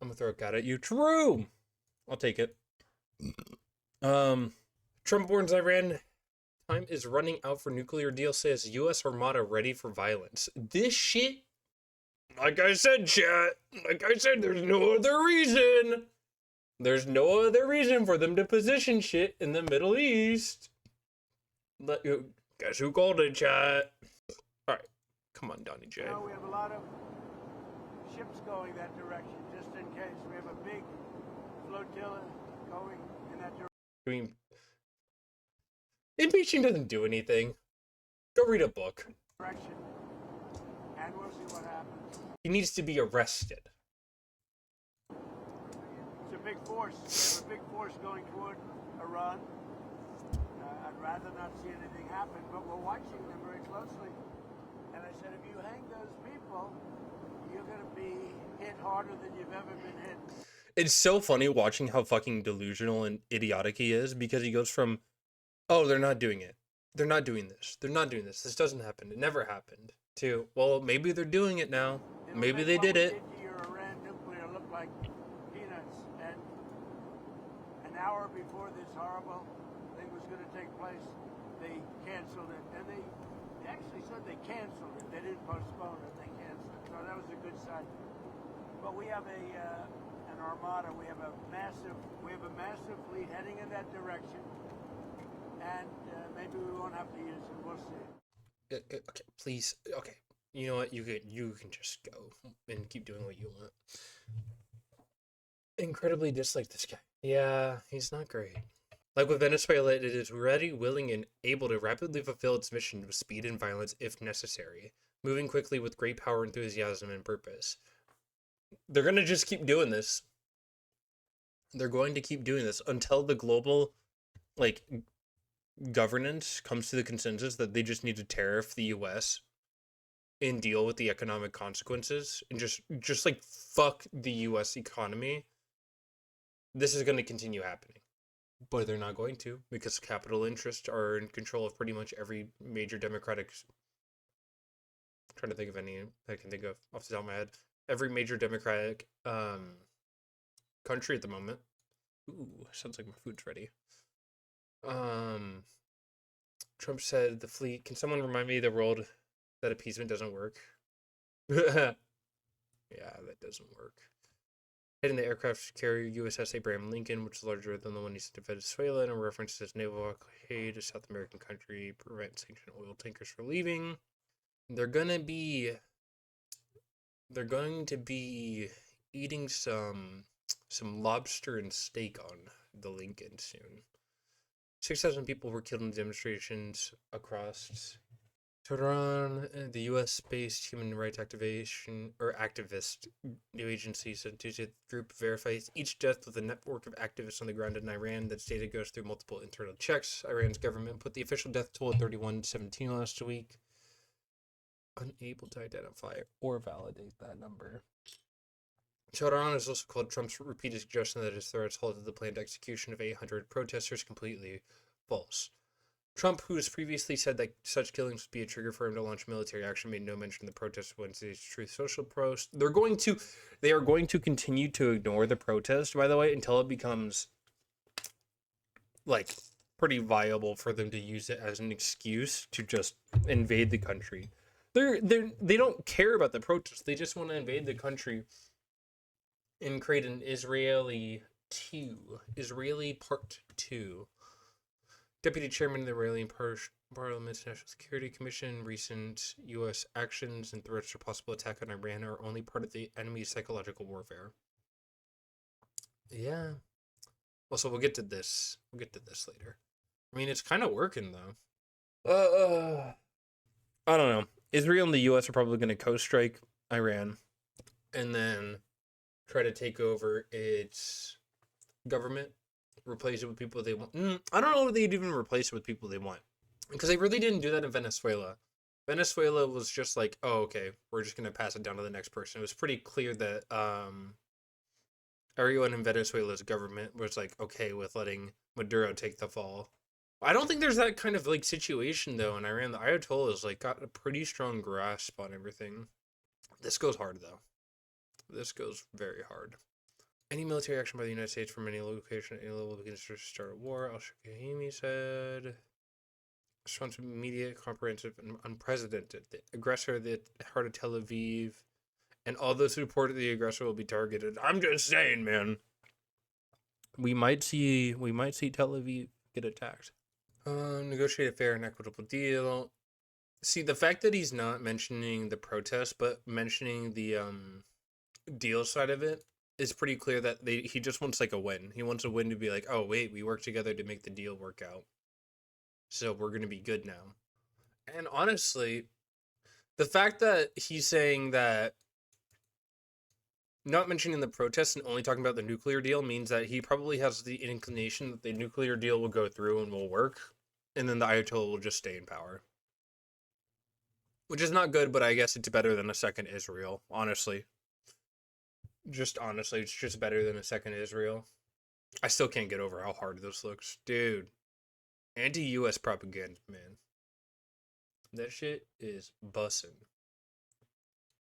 I'm gonna throw a cat at you. True. I'll take it. Trump warns Iran time is running out for nuclear deal. Says U.S. Armada ready for violence. This shit, like I said, chat. Like I said, there's no other reason. There's no other reason for them to position shit in the Middle East. Guess who called it, chat? All right, come on, Donnie J. We have a lot of ships going that direction, just in case. We have a big flotilla going in that direction. I mean, impeaching doesn't do anything. Go read a book. And we'll see what happens. He needs to be arrested. It's a big force. We have a big force going toward Iran. I'd rather not see anything happen, but we're watching them very closely. And I said, if you hang those people, you're going to be hit harder than you've ever been hit. It's so funny watching how fucking delusional and idiotic he is, because he goes from, oh, they're not doing it. They're not doing this. They're not doing this. This doesn't happen. It never happened. To, well, maybe they're doing it now. Maybe they did it. Your Iran nuclear look like peanuts. And an hour before this horrible thing was going to take place, they canceled it. And they actually said they canceled it. They didn't postpone it. They canceled it. So that was a good sign. But we have an armada. We have a massive fleet heading in that direction. And maybe we won't have to use it. We'll see. Okay, please. Okay, you know what? You can just go and keep doing what you want. Incredibly dislike this guy. Yeah, he's not great. Like with Venezuela, it is ready, willing, and able to rapidly fulfill its mission with speed and violence if necessary, moving quickly with great power, enthusiasm, and purpose. They're gonna just keep doing this. They're going to keep doing this until the global, like, governance comes to the consensus that they just need to tariff the US and deal with the economic consequences and just like fuck the US economy. This is going to continue happening, but they're not going to, because capital interests are in control of pretty much every major democratic, I'm trying to think of any I can think of off the top of my head, every major democratic country at the moment. Ooh, sounds like my food's ready. Trump said the fleet. Can someone remind me of the world that appeasement doesn't work? Yeah, that doesn't work. Heading the aircraft carrier USS Abraham Lincoln, which is larger than the one he sent to Venezuela, and a reference to his naval blockade to South American country, prevent sanctioned oil tankers from leaving. They're going to be eating some lobster and steak on the Lincoln soon. 6,000 people were killed in demonstrations across Tehran. The U.S.-based human rights activist new agency said Tuesday the group verifies each death with a network of activists on the ground in Iran. That data goes through multiple internal checks. Iran's government put the official death toll at 3117 last week. Unable to identify or validate that number. Tehran has also called Trump's repeated suggestion that his threats halted the planned execution of 800 protesters completely false. Trump, who has previously said that such killings would be a trigger for him to launch military action, made no mention of the protest Wednesday's Truth Social post. They are going to continue to ignore the protest, by the way, until it becomes like pretty viable for them to use it as an excuse to just invade the country. They don't care about the protest. They just want to invade the country and create an Israeli Part 2. Deputy Chairman of the Iranian Parliament's National Security Commission, recent U.S. actions and threats to possible attack on Iran are only part of the enemy's psychological warfare. Yeah. Also, we'll get to this. We'll get to this later. I mean, it's kind of working, though. I don't know. Israel and the U.S. are probably going to co-strike Iran and then try to take over its government, replace it with people they want. I don't know if they'd even replace it with people they want, because they really didn't do that in Venezuela. Venezuela was just like, oh, okay, we're just going to pass it down to the next person. It was pretty clear that everyone in Venezuela's government was like okay with letting Maduro take the fall. I don't think there's that kind of like situation though in Iran. The Ayatollah has like got a pretty strong grasp on everything. This goes hard though. This goes very hard. Any military action by the United States from any location at any level begins to start a war, Al-Shahimi said. Response immediate, comprehensive, and unprecedented. The aggressor, the heart of Tel Aviv, and all those who supported the aggressor will be targeted. I'm just saying, man. We might see Tel Aviv get attacked. Negotiate a fair and equitable deal. See, the fact that he's not mentioning the protest, but mentioning the deal side of it is pretty clear that he just wants like a win. He wants a win to be like, oh wait, we worked together to make the deal work out, so we're gonna be good now. And honestly, the fact that he's saying that not mentioning the protests and only talking about the nuclear deal means that he probably has the inclination that the nuclear deal will go through and will work, and then the Ayatollah will just stay in power. Which is not good, but I guess it's better than a second Israel, honestly. Just honestly, it's just better than a second Israel. I still can't get over how hard this looks. Dude, anti-US propaganda, man. That shit is bussin'.